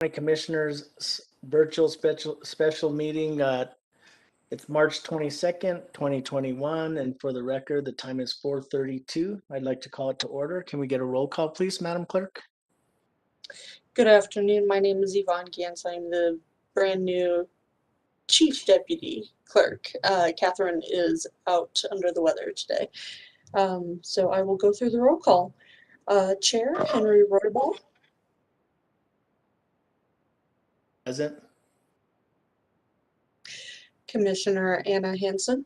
County Commissioners virtual special meeting. It's March 22nd, 2021, and for the record, the time is 4:32. I'd like to call it to order. Can we get a roll call, please, Madam Clerk? Good afternoon. My name is Yvonne Gantz. I'm the brand new Chief Deputy Clerk. Catherine is out under the weather today. So I will go through the roll call. Chair Henry Roybal. Present. Commissioner Anna Hansen.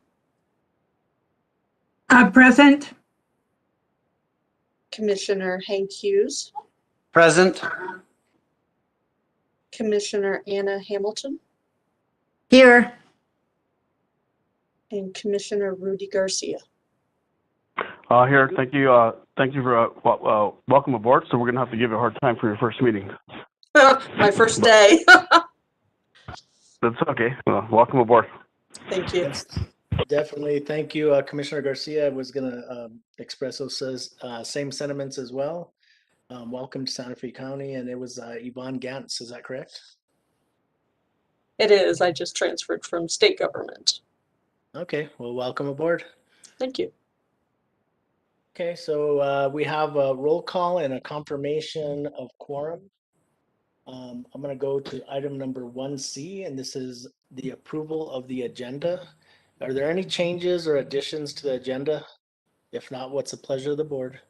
Present. Commissioner Hank Hughes. Present. Commissioner Anna Hamilton. Here. And Commissioner Rudy Garcia. Here. Thank you. Thank you for welcome aboard. So we're going to have to give you a hard time for your first meeting. My first day. That's okay. Welcome aboard. Thank you. Yes, definitely. Thank you, Commissioner Garcia. I was going to express those same sentiments as well. Welcome to Santa Fe County, and it was Yvonne Gantz. Is that correct? It is. I just transferred from state government. Okay. Well, welcome aboard. Thank you. Okay, so we have a roll call and a confirmation of quorum. I'm going to go to item number 1C, and this is the approval of the agenda. Are there any changes or additions to the agenda? If not, what's the pleasure of the board?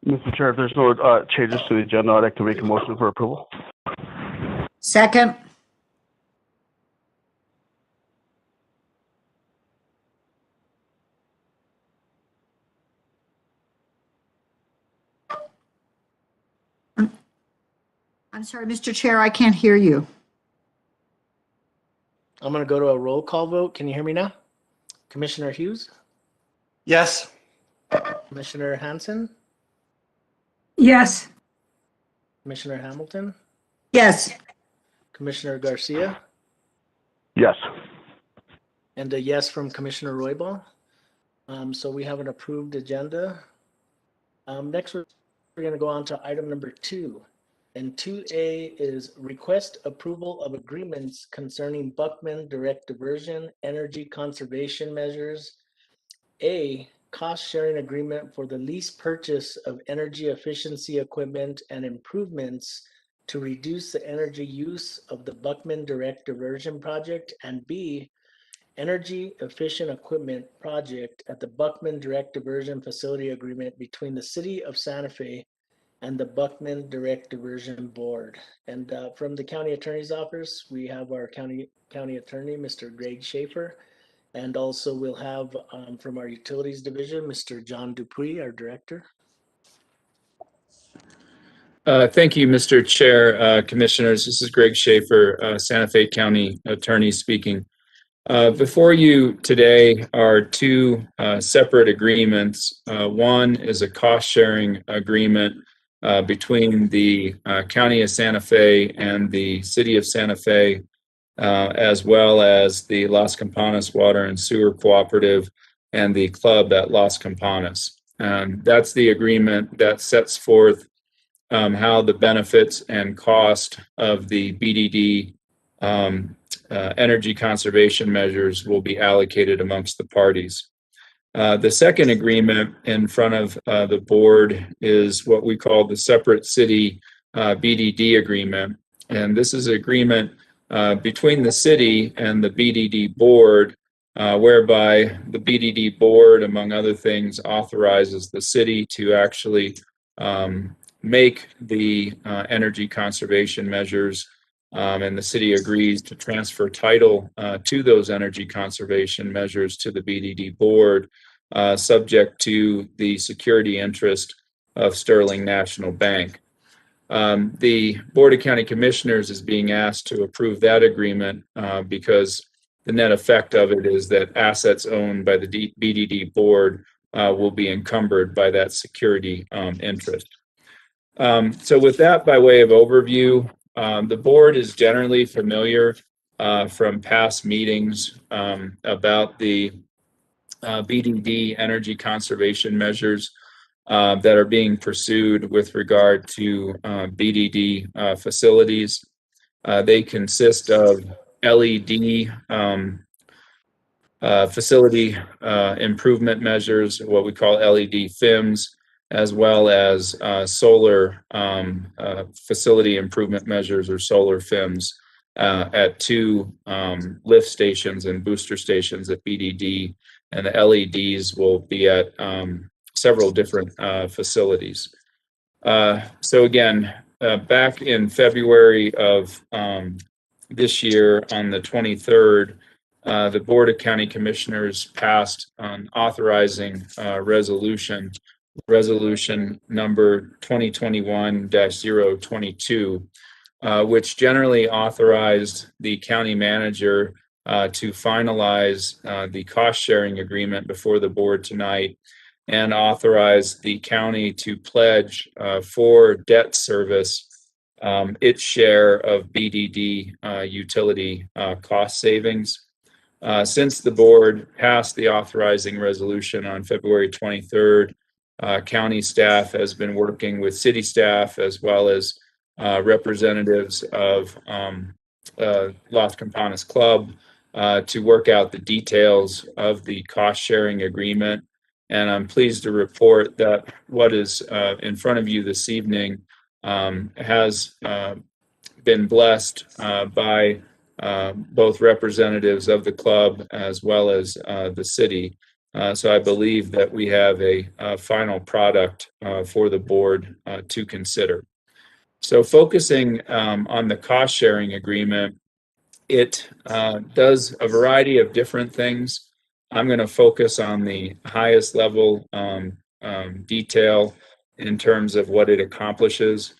Mr. Chair, if there's no changes to the agenda, I'd like to make a motion for approval. Second. I'm sorry, Mr. Chair, I can't hear you. I'm going to go to a roll call vote. Can you hear me now? Commissioner Hughes? Yes. Commissioner Hansen? Yes. Commissioner Hamilton? Yes. Commissioner Garcia? Yes. And a yes from Commissioner Roybal. So we have an approved agenda. Next, we're going to go on to item number 2. And 2A is request approval of agreements concerning Buckman direct diversion, energy conservation measures. A, cost sharing agreement for the lease purchase of energy efficiency equipment and improvements to reduce the energy use of the Buckman direct diversion project. And B, energy efficient equipment project at the Buckman direct diversion facility agreement between the city of Santa Fe and the Buckman Direct Diversion Board. And from the County Attorney's Office, we have our County Attorney, Mr. Greg Schaefer, and also we'll have from our Utilities Division, Mr. John Dupuy, our Director. Thank you, Mr. Chair, Commissioners. This is Greg Schaefer, Santa Fe County Attorney speaking. Before you today are two separate agreements. One is a cost-sharing agreement between the County of Santa Fe and the City of Santa Fe, as well as the Las Campanas Water and Sewer Cooperative and the club at Las Campanas. That's the agreement that sets forth how the benefits and cost of the BDD energy conservation measures will be allocated amongst the parties. The second agreement in front of the board is what we call the separate city BDD agreement. And this is an agreement between the city and the BDD board, whereby the BDD board, among other things, authorizes the city to actually make the energy conservation measures, and the city agrees to transfer title to those energy conservation measures to the BDD board, subject to the security interest of Sterling National Bank. The Board of County Commissioners is being asked to approve that agreement because the net effect of it is that assets owned by the BDD board will be encumbered by that security interest. So with that, by way of overview, the board is generally familiar from past meetings about the BDD energy conservation measures. that are being pursued with regard to BDD facilities. They consist of LED facility improvement measures, what we call LED FIMs, as well as solar facility improvement measures, or solar FIMs, at 2 lift stations and booster stations at BDD, and the LEDs will be at several different facilities. So again, back in February of this year, on the 23rd, the Board of County Commissioners passed an authorizing resolution number 2021-022, which generally authorized the county manager to finalize the cost-sharing agreement before the board tonight, and authorized the county to pledge for debt service its share of BDD utility cost savings. Since the board passed the authorizing resolution on February 23rd, county staff has been working with city staff, as well as representatives of Las Campanas Club to work out the details of the cost-sharing agreement. And I'm pleased to report that what is in front of you this evening has been blessed by both representatives of the club as well as the city. So I believe that we have a final product for the board to consider. So focusing on the cost-sharing agreement, it does a variety of different things. I'm going to focus on the highest level detail in terms of what it accomplishes.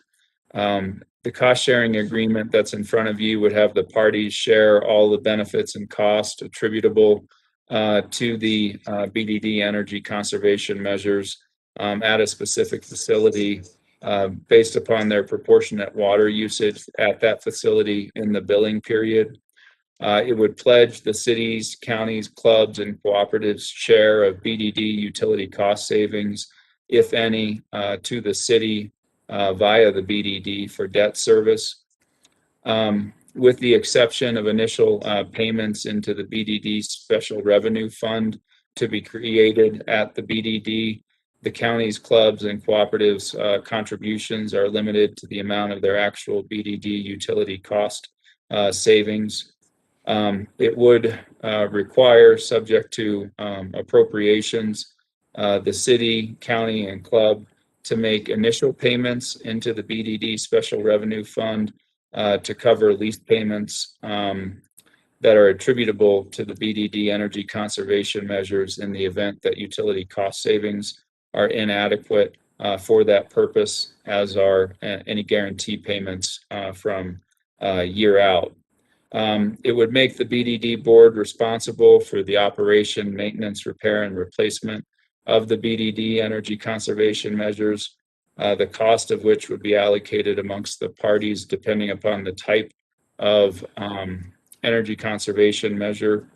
The cost-sharing agreement that's in front of you would have the parties share all the benefits and costs attributable to the BDD energy conservation measures at a specific facility based upon their proportionate water usage at that facility in the billing period. It would pledge the cities, counties, clubs, and cooperatives' share of BDD utility cost savings, if any, to the city via the BDD for debt service. With the exception of initial payments into the BDD Special Revenue Fund to be created at the BDD, the county's clubs and cooperatives' contributions are limited to the amount of their actual BDD utility cost savings. It would require, subject to appropriations, the city, county, and club to make initial payments into the BDD Special Revenue Fund to cover lease payments that are attributable to the BDD energy conservation measures in the event that utility cost savings are inadequate for that purpose, as are any guarantee payments from year out. It would make the BDD board responsible for the operation, maintenance, repair, and replacement of the BDD energy conservation measures, the cost of which would be allocated amongst the parties depending upon the type of energy conservation measure.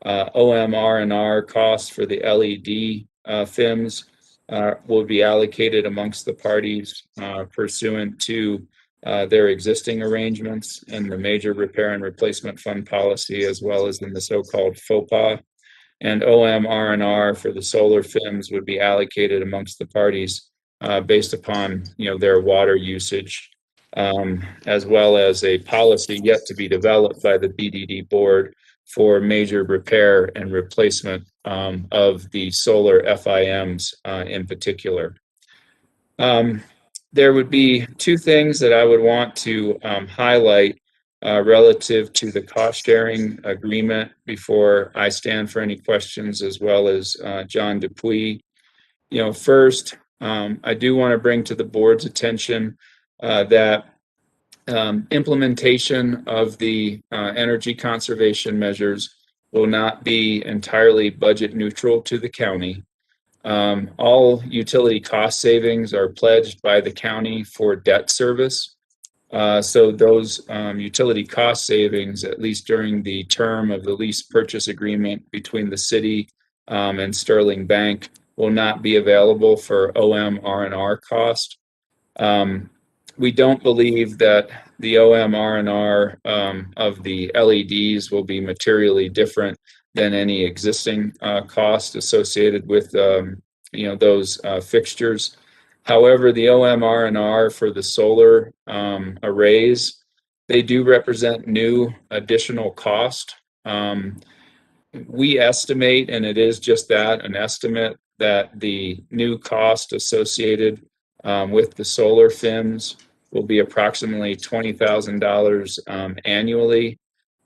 OMR&R costs for the LED FIMs will be allocated amongst the parties pursuant to their existing arrangements in the Major Repair and Replacement Fund policy, as well as in the so-called FOPA. And OMR&R for the solar FIMs would be allocated amongst the parties based upon their water usage, as well as a policy yet to be developed by the BDD board for major repair and replacement of the solar FIMs in particular. There would be 2 things that I would want to highlight relative to the cost-sharing agreement before I stand for any questions, as well as John Dupuy. First, I do want to bring to the board's attention that implementation of the energy conservation measures will not be entirely budget neutral to the county. All utility cost savings are pledged by the county for debt service. So those utility cost savings, at least during the term of the lease purchase agreement between the city and Sterling Bank, will not be available for OM R&R cost. We don't believe that the OM R&R of the LEDs will be materially different than any existing cost associated with those fixtures. However, the OM R&R for the solar arrays, they do represent new additional cost. We estimate, and it is just that, an estimate, that the new cost associated with the solar FIMs will be approximately $20,000 annually.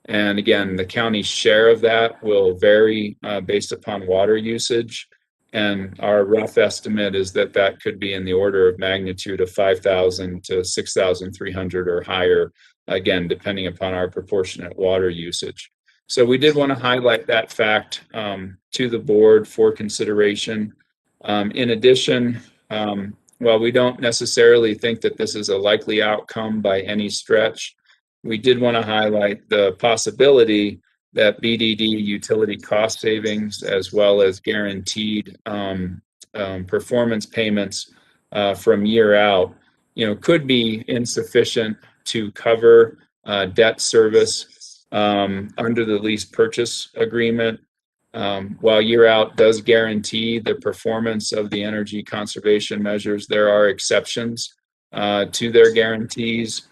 And again, the county's share of that will vary based upon water usage. And our rough estimate is that that could be in the order of magnitude of 5,000 to 6,300 or higher, again, depending upon our proportionate water usage. So we did want to highlight that fact to the board for consideration. In addition, while we don't necessarily think that this is a likely outcome by any stretch, we did want to highlight the possibility that BDD utility cost savings, as well as guaranteed performance payments from year out, could be insufficient to cover debt service under the lease purchase agreement. While year out does guarantee the performance of the energy conservation measures, there are exceptions to their guarantees.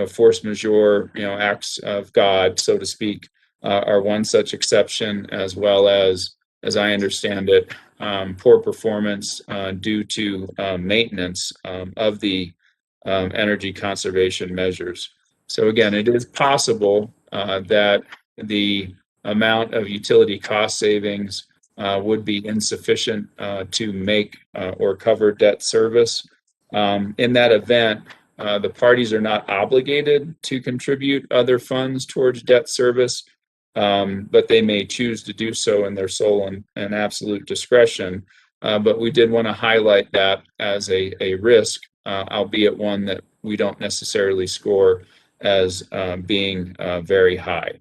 Force majeure, acts of God, so to speak, are one such exception, as well as I understand it, poor performance due to maintenance of the energy conservation measures. So again, it is possible that the amount of utility cost savings would be insufficient to make or cover debt service. In that event, the parties are not obligated to contribute other funds towards debt service, but they may choose to do so in their sole and absolute discretion. But we did want to highlight that as a risk, albeit one that we don't necessarily score as being very high.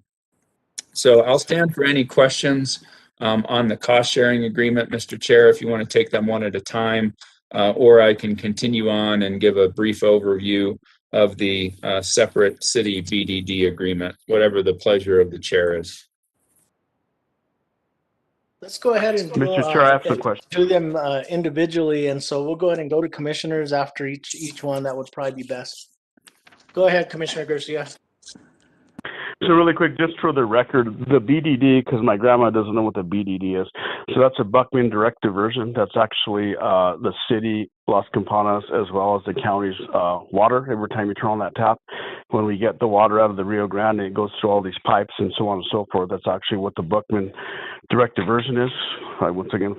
So I'll stand for any questions on the cost sharing agreement, Mr. Chair, if you want to take them one at a time. Or I can continue on and give a brief overview of the separate city BDD agreement, whatever the pleasure of the chair is. Let's go ahead and Mr. Chair, I have some questions. do them individually, and so we'll go ahead and go to commissioners after each one. That would probably be best. Go ahead, Commissioner Garcia. So really quick, just for the record, the BDD, because my grandma doesn't know what the BDD is. So that's a Buckman direct diversion. That's actually the city, Las Campanas, as well as the county's water. Every time you turn on that tap, when we get the water out of the Rio Grande, it goes through all these pipes and so on and so forth. That's actually what the Buckman direct diversion is. Once again,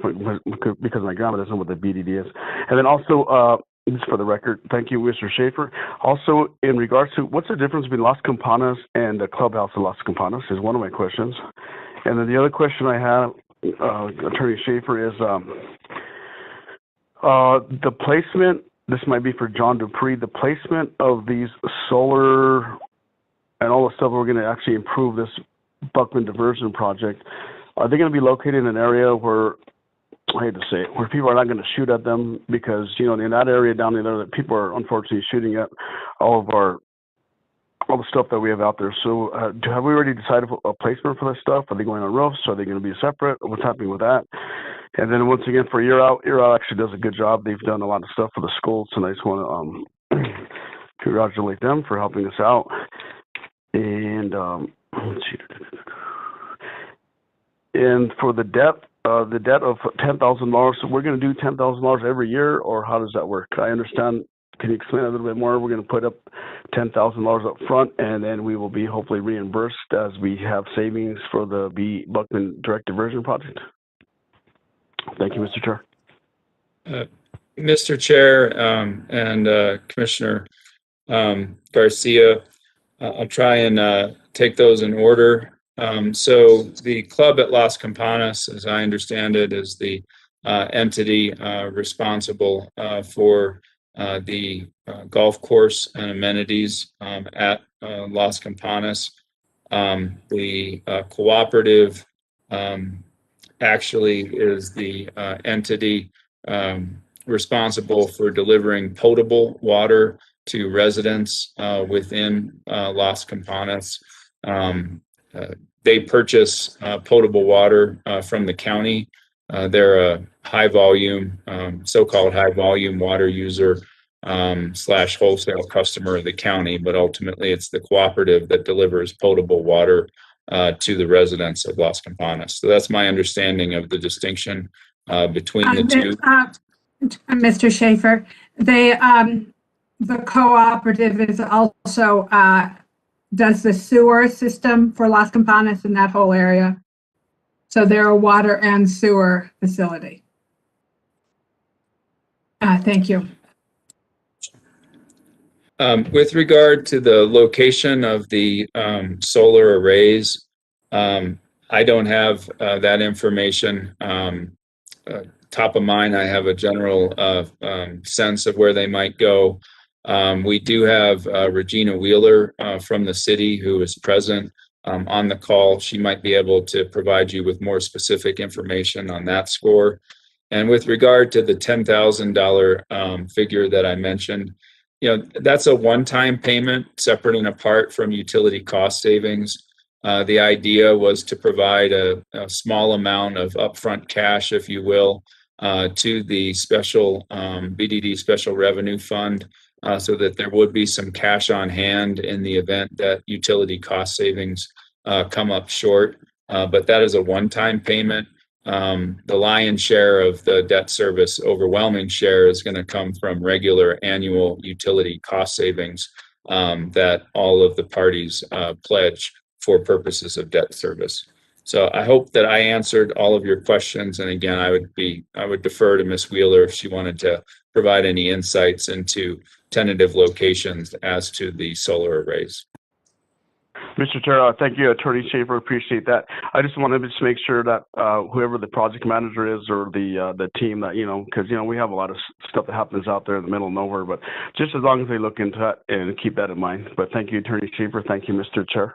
because my grandma doesn't know what the BDD is. And then also, just for the record, thank you, Mr. Schaefer. Also, in regards to what's the difference between Las Campanas and the clubhouse of Las Campanas is one of my questions. And then the other question I have, Attorney Schaefer, is the placement, this might be for John Dupree, the placement of these solar and all the stuff we're going to actually improve this Buckman diversion project, are they going to be located in an area where, I hate to say it, where people are not going to shoot at them? Because, in that area down there, that people are unfortunately shooting at all the stuff that we have out there. So have we already decided a placement for this stuff? Are they going on roofs? Are they going to be separate? What's happening with that? And then once again, for Year Out actually does a good job. They've done a lot of stuff for the schools, and I just want to congratulate them for helping us out. And let's see. And for the debt of $10,000, so we're going to do $10,000 every year, or how does that work? I understand. Can you explain a little bit more? We're going to put up $10,000 up front, and then we will be hopefully reimbursed as we have savings for the Buckman direct diversion project. Thank you, Mr. Chair. Mr. Chair and Commissioner Garcia, I'll try and take those in order. So the club at Las Campanas, as I understand it, is the entity responsible for the golf course and amenities at Las Campanas. The cooperative actually is the entity responsible for delivering potable water to residents within Las Campanas. They purchase potable water from the county. They're a high volume, so-called high volume water user slash wholesale customer of the county, but ultimately it's the cooperative that delivers potable water to the residents of Las Campanas. So that's my understanding of the distinction between the two. Mr. Schaefer, the cooperative is also does the sewer system for Las Campanas in that whole area. So they're a water and sewer facility. Thank you. With regard to the location of the solar arrays, I don't have that information top of mind. I have a general sense of where they might go. We do have Regina Wheeler from the city who is present on the call. She might be able to provide you with more specific information on that score. And with regard to the $10,000 figure that I mentioned, that's a one-time payment separate and apart from utility cost savings. The idea was to provide a small amount of upfront cash, if you will, to the special BDD Special Revenue Fund so that there would be some cash on hand in the event that utility cost savings come up short. But that is a one-time payment. The lion's share of the debt service, overwhelming share, is going to come from regular annual utility cost savings that all of the parties pledge for purposes of debt service. So I hope that I answered all of your questions. And again, I would defer to Ms. Wheeler if she wanted to provide any insights into tentative locations as to the solar arrays. Mr. Chair, thank you, Attorney Schaefer. Appreciate that. I just wanted to make sure that whoever the project manager is or the team that, because, we have a lot of stuff that happens out there in the middle of nowhere, but just as long as they look into that and keep that in mind. But thank you, Attorney Schaefer. Thank you, Mr. Chair.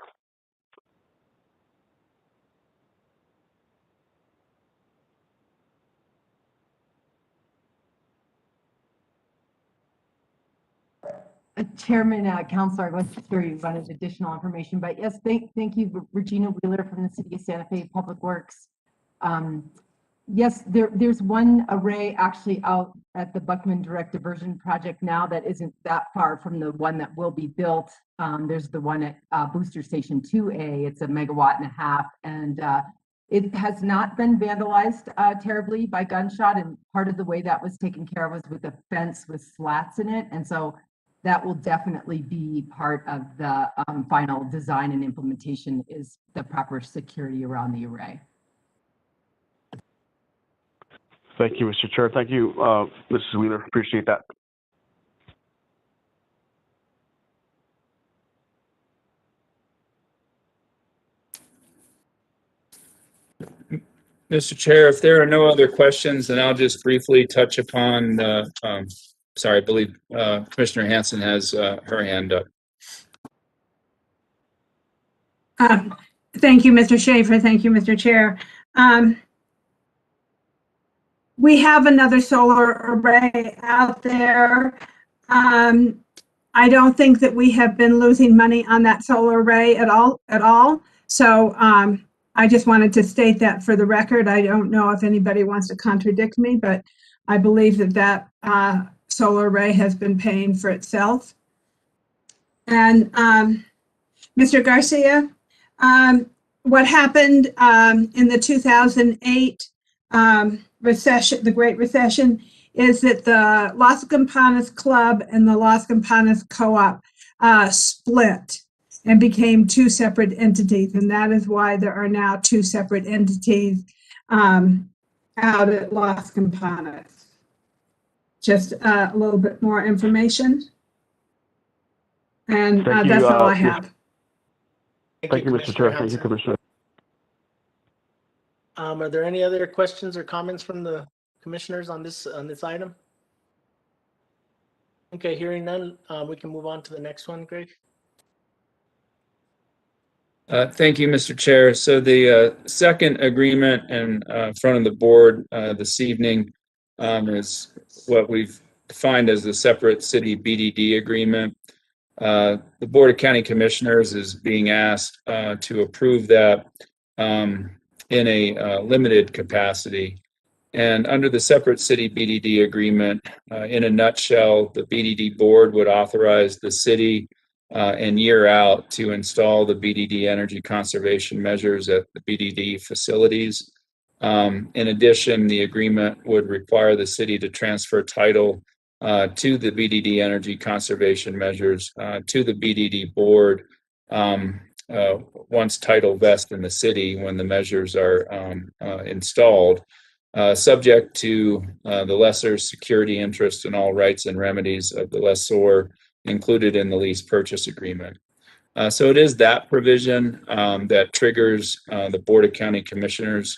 Chairman, Councilor, I wasn't sure you wanted additional information, but yes, thank you, Regina Wheeler from the City of Santa Fe Public Works. Yes, there's one array actually out at the Buckman Direct Diversion Project now that isn't that far from the one that will be built. There's the one at Booster Station 2A. It's 1.5 megawatts, and it has not been vandalized terribly by gunshot. And part of the way that was taken care of was with a fence with slats in it, and so that will definitely be part of the final design and implementation, is the proper security around the array. Thank you, Mr. Chair. Thank you, Mrs. Wheeler. Appreciate that. Mr. Chair, if there are no other questions, then I'll just briefly touch upon the, sorry, I believe Commissioner Hanson has her hand up. Thank you, Mr. Schaefer. Thank you, Mr. Chair. We have another solar array out there. I don't think that we have been losing money on that solar array at all. So I just wanted to state that for the record. I don't know if anybody wants to contradict me, but I believe that solar array has been paying for itself. And Mr. Garcia, what happened in the 2008 recession, the Great Recession, is that the Las Campanas Club and the Las Campanas Co-op split and became two separate entities. And that is why there are now two separate entities out at Las Campanas. Just a little bit more information. And that's all I have. Thank you, Mr. Chair. Thank you, Commissioner. Are there any other questions or comments from the commissioners on this item? Okay, hearing none, we can move on to the next one, Greg. Thank you, Mr. Chair. So the second agreement in front of the board this evening is what we've defined as the separate city BDD agreement. The Board of County Commissioners is being asked to approve that in a limited capacity. And under the separate city BDD agreement, in a nutshell, the BDD board would authorize the city and year out to install the BDD energy conservation measures at the BDD facilities. In addition, the agreement would require the city to transfer title to the BDD energy conservation measures to the BDD board once title vests in the city when the measures are installed, subject to the lessor's security interest and all rights and remedies of the lessor included in the lease purchase agreement. So it is that provision that triggers the Board of County Commissioners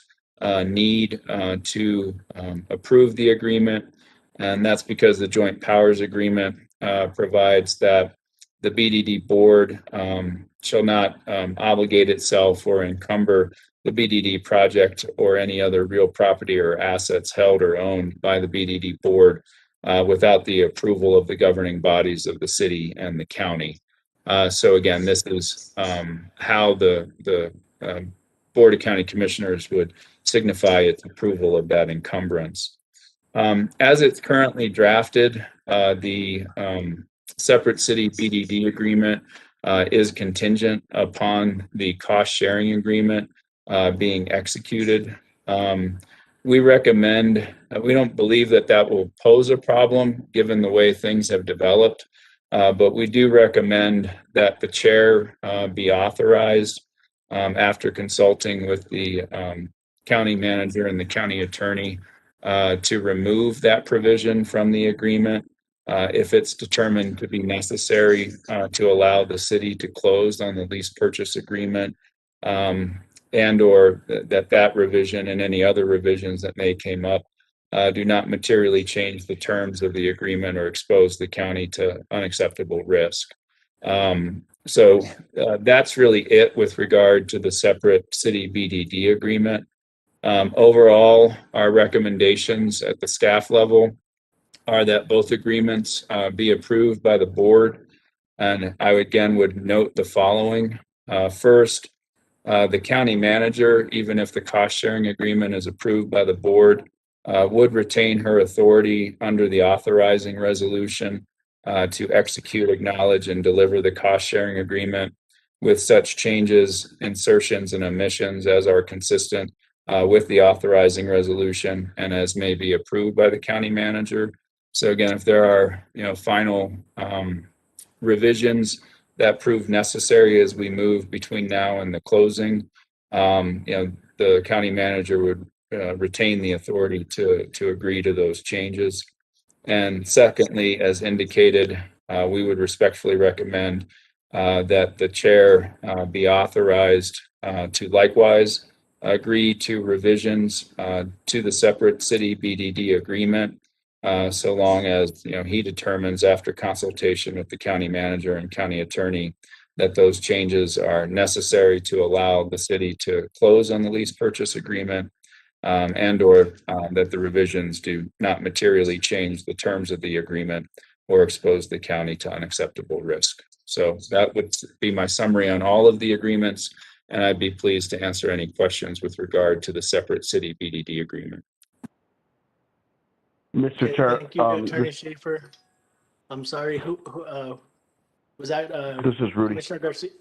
need to approve the agreement. And that's because the Joint Powers Agreement provides that the BDD board shall not obligate itself or encumber the BDD project or any other real property or assets held or owned by the BDD board without the approval of the governing bodies of the city and the county. So again, this is how the Board of County Commissioners would signify its approval of that encumbrance. As it's currently drafted, the separate city BDD agreement is contingent upon the cost sharing agreement being executed. We recommend, we don't believe that that will pose a problem given the way things have developed, but we do recommend that the chair be authorized after consulting with the county manager and the county attorney to remove that provision from the agreement if it's determined to be necessary to allow the city to close on the lease purchase agreement and or that revision and any other revisions that may come up do not materially change the terms of the agreement or expose the county to unacceptable risk. So that's really it with regard to the separate city BDD agreement. Overall, our recommendations at the staff level are that both agreements be approved by the board. And I again would note the following. First, the county manager, even if the cost sharing agreement is approved by the board, would retain her authority under the authorizing resolution to execute, acknowledge, and deliver the cost sharing agreement with such changes, insertions, and omissions as are consistent with the authorizing resolution and as may be approved by the county manager. So again, if there are final revisions that prove necessary as we move between now and the closing, the county manager would retain the authority to agree to those changes. And secondly, as indicated, we would respectfully recommend that the chair be authorized to likewise agree to revisions to the separate city BDD agreement, so long as he determines after consultation with the county manager and county attorney that those changes are necessary to allow the city to close on the lease purchase agreement and or that the revisions do not materially change the terms of the agreement or expose the county to unacceptable risk. So that would be my summary on all of the agreements, and I'd be pleased to answer any questions with regard to the separate city BDD agreement. Mr. Okay, Chair, thank you, Attorney Schaefer. I'm sorry, who was that? This is Rudy. Commissioner Garcia?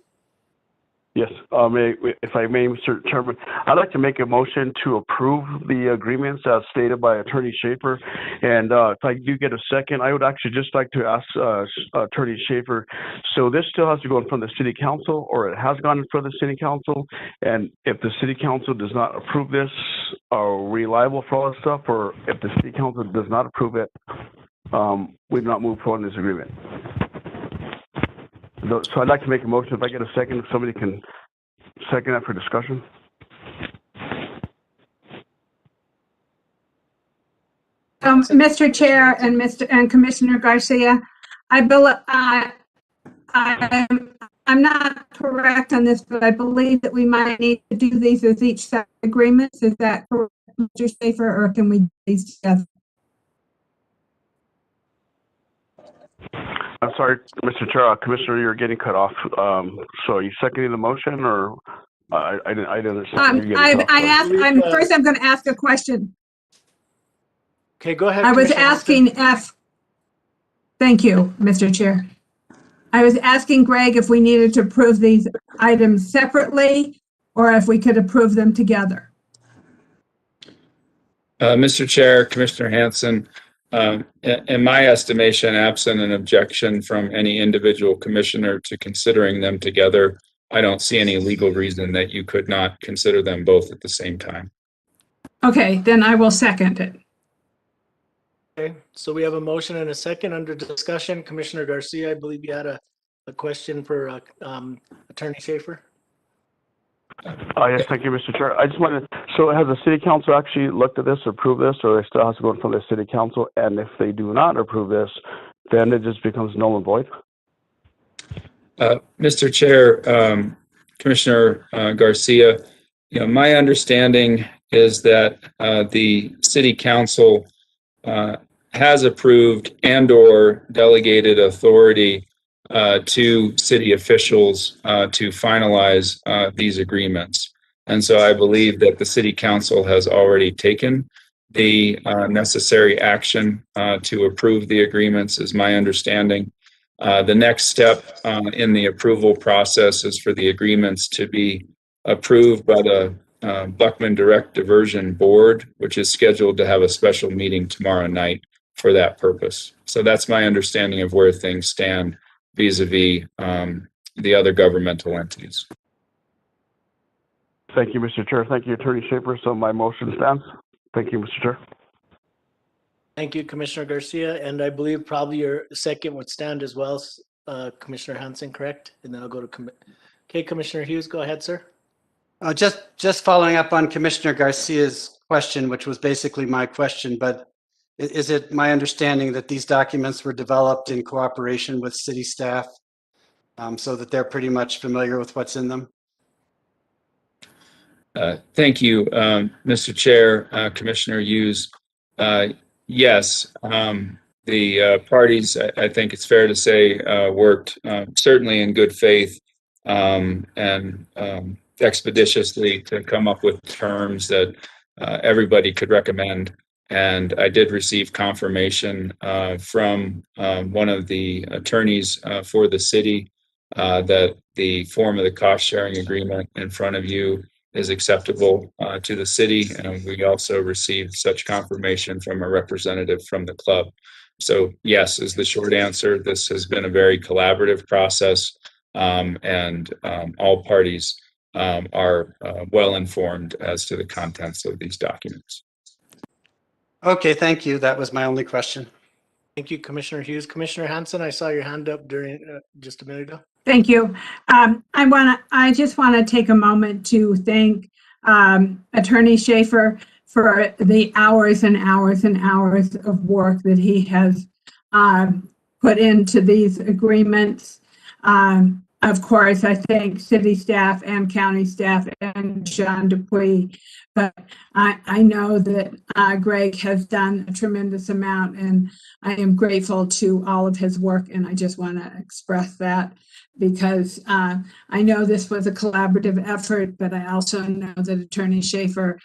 Yes, if I may, Mr. Chairman, I'd like to make a motion to approve the agreements as stated by Attorney Schaefer. And if I do get a second, I would actually just like to ask Attorney Schaefer, so this still has to go in front of the City Council, or it has gone in front of the City Council? And if the City Council does not approve this, are we liable for all this stuff? Or if the City Council does not approve it, we'd not move forward in this agreement? So I'd like to make a motion. If I get a second, if somebody can second that for discussion. Mr. Chair and Commissioner Garcia, I'm not correct on this, but I believe that we might need to do these as each set agreements. Is that correct, Mr. Schaefer, or can we do these together? I'm sorry, Mr. Chair, Commissioner, you're getting cut off. So are you seconding the motion, or I didn't understand. You're getting cut off, sorry. First I'm going to ask a question. Okay, go ahead. I was Commissioner asking Hanson. thank you, Mr. Chair. I was asking Greg if we needed to approve these items separately or if we could approve them together. Mr. Chair, Commissioner Hanson, in my estimation, absent an objection from any individual commissioner to considering them together, I don't see any legal reason that you could not consider them both at the same time. Okay, then I will second it. Okay, so we have a motion and a second under discussion. Commissioner Garcia, I believe you had a question for Attorney Schaefer. Yes, thank you, Mr. Chair. I just wanted, so has the city council actually looked at this, approved this, or they still has to go in front of the city council? And if they do not approve this, then it just becomes null and void? Mr. Chair, Commissioner Garcia, my understanding is that the city council has approved and/or delegated authority to city officials to finalize these agreements. And so I believe that the city council has already taken the necessary action to approve the agreements, is my understanding. The next step in the approval process is for the agreements to be approved by the Buckman Direct Diversion Board, which is scheduled to have a special meeting tomorrow night for that purpose. So that's my understanding of where things stand vis-a-vis the other governmental entities. Thank you, Mr. Chair. Thank you, Attorney Schaefer. So my motion stands. Thank you, Mr. Chair. Thank you, Commissioner Garcia. And I believe probably your second would stand as well, Commissioner Hanson, correct? And then I'll go to, okay, Commissioner Hughes, go ahead, sir. Just following up on Commissioner Garcia's question, which was basically my question, but is it my understanding that these documents were developed in cooperation with city staff so that they're pretty much familiar with what's in them? Thank you, Mr. Chair, Commissioner Hughes. Yes, the parties, I think it's fair to say, worked certainly in good faith and expeditiously to come up with terms that everybody could recommend. And I did receive confirmation from one of the attorneys for the city that the form of the cost sharing agreement in front of you is acceptable to the city. And we also received such confirmation from a representative from the club. So yes, is the short answer. This has been a very collaborative process and all parties are well informed as to the contents of these documents. Okay, thank you. That was my only question. Thank you, Commissioner Hughes. Commissioner Hanson, I saw your hand up during just a minute ago. Thank you. I just want to take a moment to thank Attorney Schaefer for the hours and hours and hours of work that he has put into these agreements. Of course, I thank city staff and county staff and John Dupuy, but I know that Greg has done a tremendous amount, and I am grateful to all of his work, and I just want to express that because I know this was a collaborative effort, but I also know that Attorney Schaefer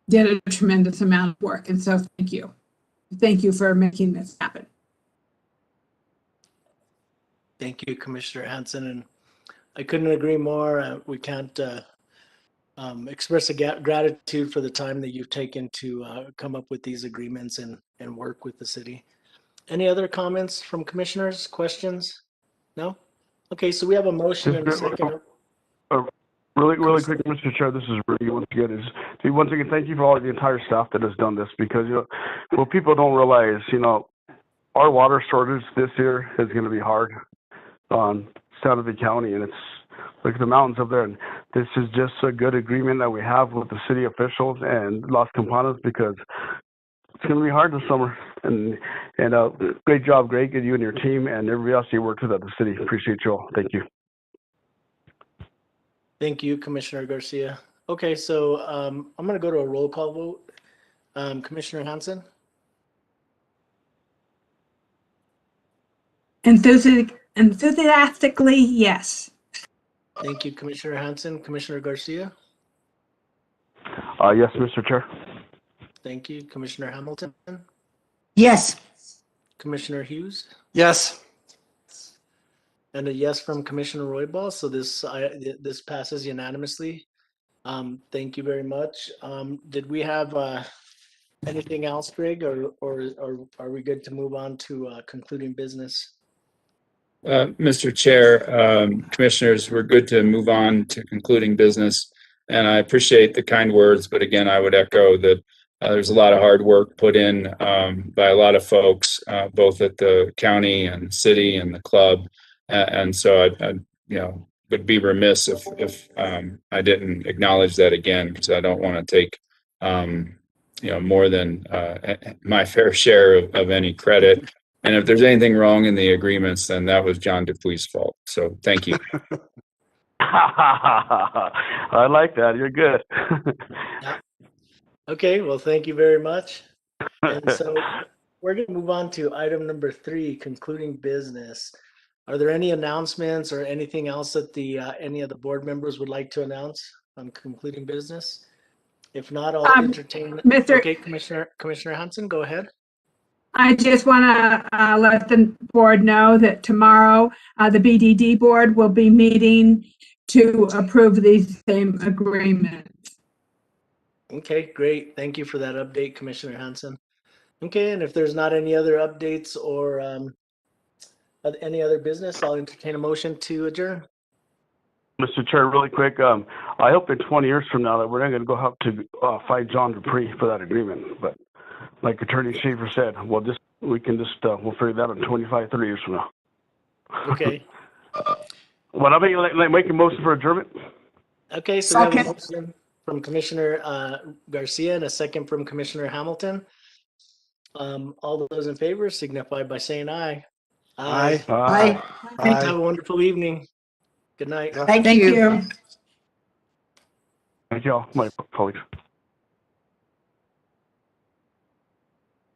did a tremendous amount of work, and so thank you. Thank you for making this happen. Thank you, Commissioner Hanson, and I couldn't agree more. We can't express gratitude for the time that you've taken to come up with these agreements and work with the city. Any other comments from commissioners, questions? No? Okay, so we have a motion and a second. Really quick, Mr. Chair, this is really once again thank you for all the entire staff that has done this, because what people don't realize, our water shortage this year is going to be hard on Santa Fe County, and it's look at the mountains up there, and this is just a good agreement that we have with the city officials and Las Campanas, because it's going to be hard this summer. And great job, Greg, and you and your team, and everybody else you worked with at the city. Appreciate you all. Thank you. Thank you, Commissioner Garcia. Okay, so I'm going to go to a roll call vote. Commissioner Hanson? Enthusiastically, yes. Thank you, Commissioner Hanson. Commissioner Garcia? Yes, Mr. Chair. Thank you, Commissioner Hamilton. Yes. Commissioner Hughes? Yes. And a yes from Commissioner Roybal. So this passes unanimously. Thank you very much. Did we have anything else, Greg, or are we good to move on to concluding business? Mr. Chair, Commissioners, we're good to move on to concluding business. And I appreciate the kind words, but again, I would echo that there's a lot of hard work put in by a lot of folks, both at the county and city and the club. And so I would be remiss if I didn't acknowledge that again, because I don't want to take more than my fair share of any credit. And if there's anything wrong in the agreements, then that was John Dupuy's fault. So thank you. I like that. You're good. Okay, well, thank you very much. And so we're going to move on to item number 3, concluding business. Are there any announcements or anything else that any of the board members would like to announce on concluding business? If not, I'll entertain. Okay, Commissioner Hanson, go ahead. I just want to let the board know that tomorrow the BDD board will be meeting to approve these same agreements. Okay, great. Thank you for that update, Commissioner Hanson. Okay, and if there's not any other updates or any other business, I'll entertain a motion to adjourn. Mr. Chair, really quick, I hope in 20 years from now that we're not going to go have to fight John Dupree for that agreement. But like Attorney Schaefer said, we'll figure that out in 25, 30 years from now. Okay. Well, I make a motion for adjournment. Okay, so we have a motion from Commissioner Garcia and a second from Commissioner Hamilton. All those in favor signify by saying aye. Aye. Aye. Have a wonderful evening. Good night. Thank you. Thank you all, my colleagues.